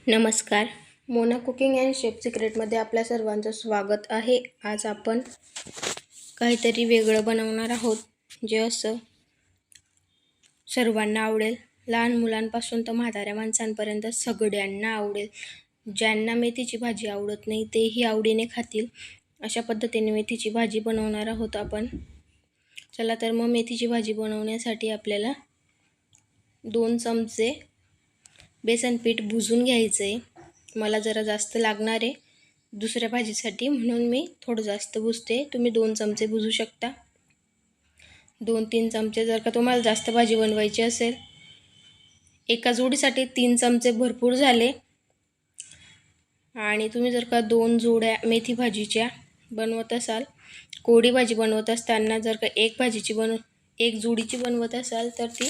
नमस्कार. Mona cooking and chef सिक्रेटमध्ये आपल्या सर्वांचं स्वागत आहे. आज आपण काहीतरी वेगळं बनवणार आहोत, जे असं सर्वांना आवडेल. लहान मुलांपासून तर म्हाताऱ्या माणसांपर्यंत सगळ्यांना आवडेल. ज्यांना मेथीची भाजी आवडत नाही तेही आवडीने खातील, अशा पद्धतीने मेथीची भाजी बनवणार आहोत आपण. चला तर मग मेथीची भाजी बनवण्यासाठी आपल्याला 2 चमचे बेसन पीठ भुजून घ्यायचं आहे. मला जरा जास्त लागणार आहे दुसऱ्या भाजीसाठी, म्हणून मी थोडं जास्त भुजते. तुम्ही 2 चमचे भुजू शकता. 2-3 चमचे. जर का तुम्हाला जास्त भाजी बनवायची असेल, एका जोडीसाठी 3 चमचे भरपूर झाले. आणि तुम्ही जर का 2 जोड्या मेथी भाजीच्या बनवत असाल, कोरडी भाजी बनवत असताना जर का एक जोडीची बनवत असाल तर ती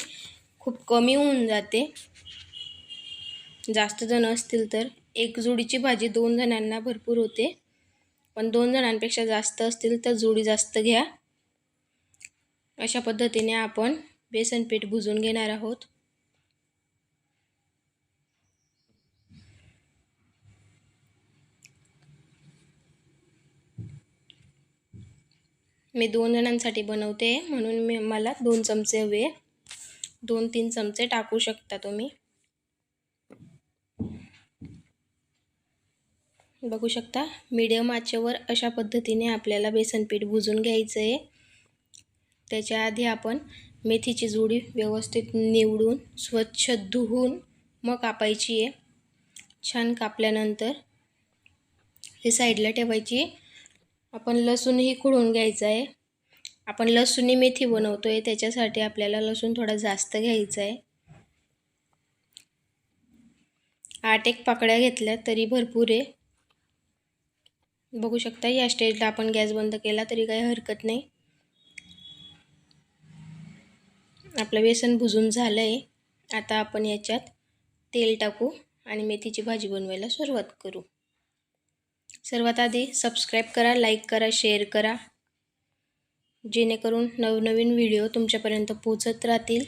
खूप कमी होऊन जाते. जास्त जण असतील तर एक जोडीची भाजी 2 जणांना भरपूर होते, पण 2 जणांपेक्षा जास्त असतील तर जोडी जास्त घ्या. अशा पद्धतीने आपण बेसन पीठ भुजून घेणार आहोत. मी 2 जणांसाठी बनवते, म्हणून मला 2 चमचे हवे. 2-3 चमचे टाकू शकता तुम्ही. बघू शकता, मीडियम आचेवर अशा पद्धतीने आपल्याला बेसन पीठ भुजून घ्यायचं आहे. त्याच्या आधी आपण मेथीची जोडी व्यवस्थित निवडून स्वच्छ धुवून मग कापायची आहे. छान कापल्यानंतर हे साईडला ठेवायची. आपण लसूणही खुडून घ्यायचा आहे. आपण लसूणी मेथी बनवतो आहे, त्याच्यासाठी आपल्याला लसूण थोडा जास्त घ्यायचा आहे. 8 पाकळ्या घेतल्या तरी भरपूर आहे. बघू शकता, या स्टेजला आपण गॅस बंद केला तरी काही हरकत नाही. आपलं बेसन भुजून झालं आहे. आता आपण याच्यात तेल टाकू आणि मेथीची भाजी बनवायला सुरुवात करू. सर्वात आधी सबस्क्राईब करा, लाईक करा, शेअर करा, जेणेकरून नवनवीन व्हिडिओ तुमच्यापर्यंत पोहोचत राहतील.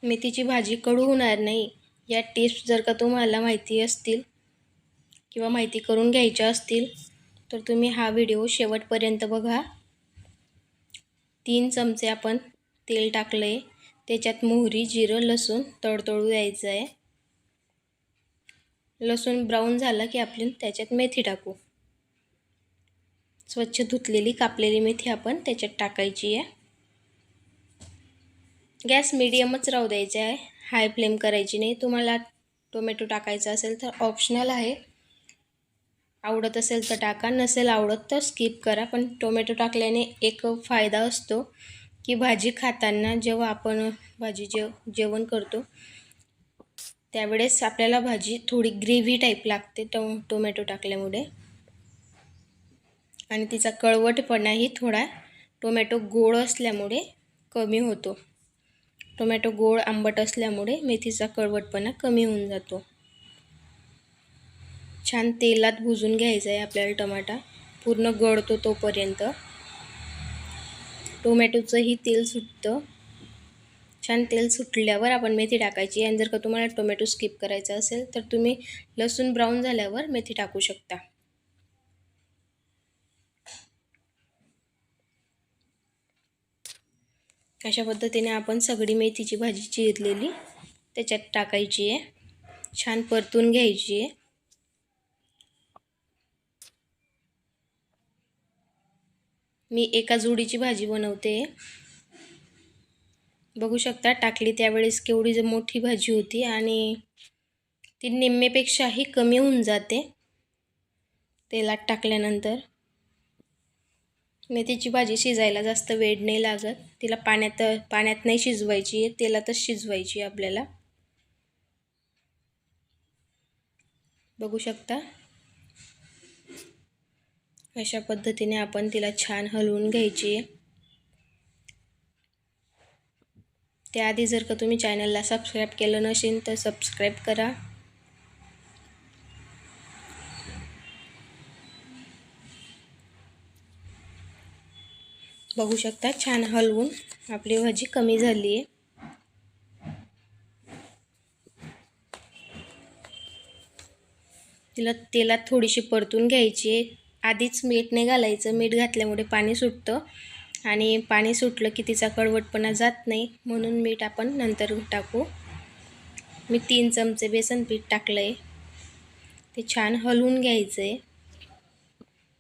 मेथीची भाजी कडू होणार नाही, या टिप्स जर का तुम्हाला माहिती असतील किंवा माहिती करून घ्यायच्या असतील तर तुम्ही हा व्हिडिओ शेवटपर्यंत बघा. 3 चमचे आपण तेल टाकलं आहे. त्याच्यात मोहरी, जिरं, लसूण तडतडू द्यायचं आहे. लसूण ब्राऊन झाला की आपण त्याच्यात मेथी टाकू. स्वच्छ धुतलेली कापलेली मेथी आपण त्याच्यात टाकायची आहे. गॅस मीडियमच राहू द्यायचा आहे, हाय फ्लेम करायची नाही. तुम्हाला टोमॅटो टाकायचा असेल तर ऑप्शनल आहे, आवडत असेल तर टाका, नसेल आवडत तर स्किप करा. पण टोमॅटो टाकल्याने एक फायदा असतो की भाजी खाताना जेव्हा आपण जेवण करतो त्यावेळेस आपल्याला भाजी थोडी ग्रेव्ही टाईप लागते टोमॅटो टाकल्यामुळे. आणि तिचा कळवटपणाही थोडा टोमॅटो गोड असल्यामुळे कमी होतो. टोमॅटो गोड आंबट असल्यामुळे मेथीचा कळवटपणा कमी होऊन जातो. छान तेलात भुजून घ्यायचा आहे आपल्याला टमाटा, पूर्ण गळतो तोपर्यंत. टोमॅटोचंही तेल सुटतं. छान तेल सुटल्यावर आपण मेथी टाकायची. आणि जर का तुम्हाला टोमॅटो स्किप करायचा असेल तर तुम्ही लसूण ब्राऊन झाल्यावर मेथी टाकू शकता. अशा पद्धतीने आपण सगळी मेथीची भाजी चिरलेली त्याच्यात टाकायची आहे. छान परतून घ्यायची आहे. मी एका जोडीची भाजी बनवते. बघू शकता, टाकली त्यावेळेस केवढी मोठी भाजी होती आणि ती निम्मेपेक्षाही कमी होऊन जाते तेलात टाकल्यानंतर. मेथीची भाजी शिजायला जास्त वेळ नाही लागत. तिला पाण्यात नाही शिजवायची आहे, तेलातच शिजवायची आपल्याला. बघू शकता, अशा पद्धतीने आपण तिला छान हलवून घ्यायची आहे. त्याआधी जर का तुम्ही चॅनलला सबस्क्राईब केलं नसेल तर सबस्क्राईब करा. बघू शकता छान हलवून आपली भाजी कमी झाली आहे. तिला तेलात थोडीशी परतून घ्यायची आहे. आधीच मीठ नाही घालायचं, मीठ घातल्यामुळे पाणी सुटतं आणि पाणी सुटलं की तिचा कडवटपणा जात नाही, म्हणून मीठ आपण नंतर टाकू. मी 3 चमचे बेसन पीठ टाकलं आहे. ते छान हलवून घ्यायचं आहे,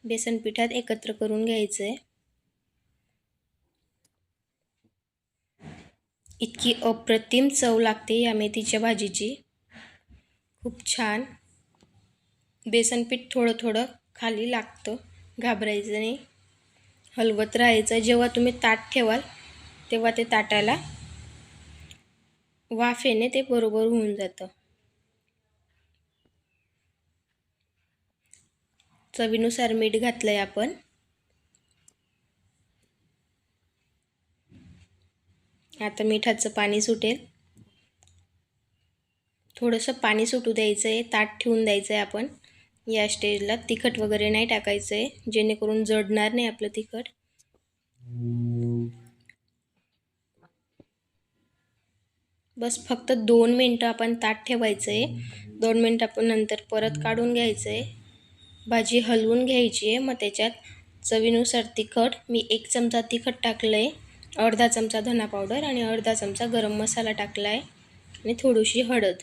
बेसन पिठात एकत्र करून घ्यायचं आहे. इतकी अप्रतिम चव लागते या मेथीच्या भाजीची, खूप छान. बेसन पीठ थोडं थोडं खाली लागतं, घाबरायचं नाही, हलवत राहायचं. जेव्हा तुम्ही ताट ठेवाल तेव्हा ते ताटाला वाफेने ते बरोबर होऊन जातं. चवीनुसार मीठ घातलंय आपण. आता मिठाचं पाणी सुटेल, थोडंसं पाणी सुटू द्यायचं आहे. ताट ठेवून द्यायचं आहे आपण. या स्टेजला तिखट वगैरे नाही टाकायचं आहे, जेणेकरून जडणार नाही आपलं तिखट. बस फक्त 2 मिनटं आपण ताट ठेवायचं आहे. 2 मिनटं आपण नंतर परत काढून घ्यायचं आहे. भाजी हलवून घ्यायची आहे. मग त्याच्यात चवीनुसार तिखट, मी 1 चमचा तिखट टाकलं आहे, अर्धा चमचा धना पावडर आणि अर्धा चमचा गरम मसाला टाकला आहे आणि थोडीशी हळद.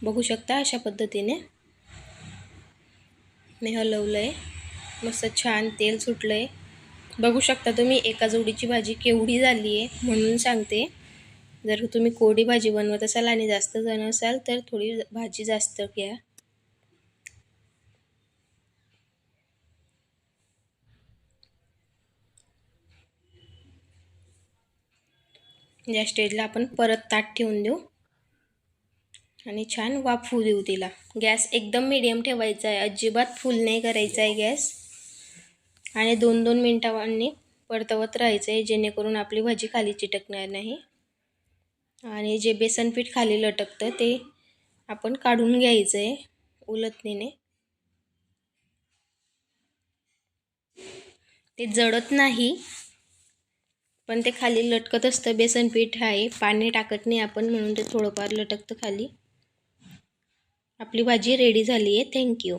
बघू शकता अशा पद्धतीने मी हलवलं आहे. मस्त छान तेल सुटलं आहे. बघू शकता तुम्ही एका जोडीची भाजी केवढी झाली आहे, म्हणून सांगते. जर तुम्ही कोरडी भाजी बनवत असाल आणि जास्त जण असाल तर थोडी भाजी जास्त घ्या. या स्टेजला आपण परत ताट ठेवून देऊ आणि छान वाफवू देऊ तिला. गॅस एकदम मीडियम ठेवायचा आहे, अजिबात फुल नाही करायचा आहे गॅस. आणि 2-2 मिनटांनी परतवत राहायचं आहे, जेणेकरून आपली भाजी खाली चिटकणार नाही. आणि जे बेसन पीठ खाली लटकतं ते आपण काढून घ्यायचं आहे उलटणीने. ते जळत नाही, पण ते खाली लटकत असतं. बेसन पीठ आहे, पाणी टाकत नाही आपण, म्हणून ते थोडंफार लटकतं खाली. आपली भाजी रेडी झाली आहे. थँक्यू.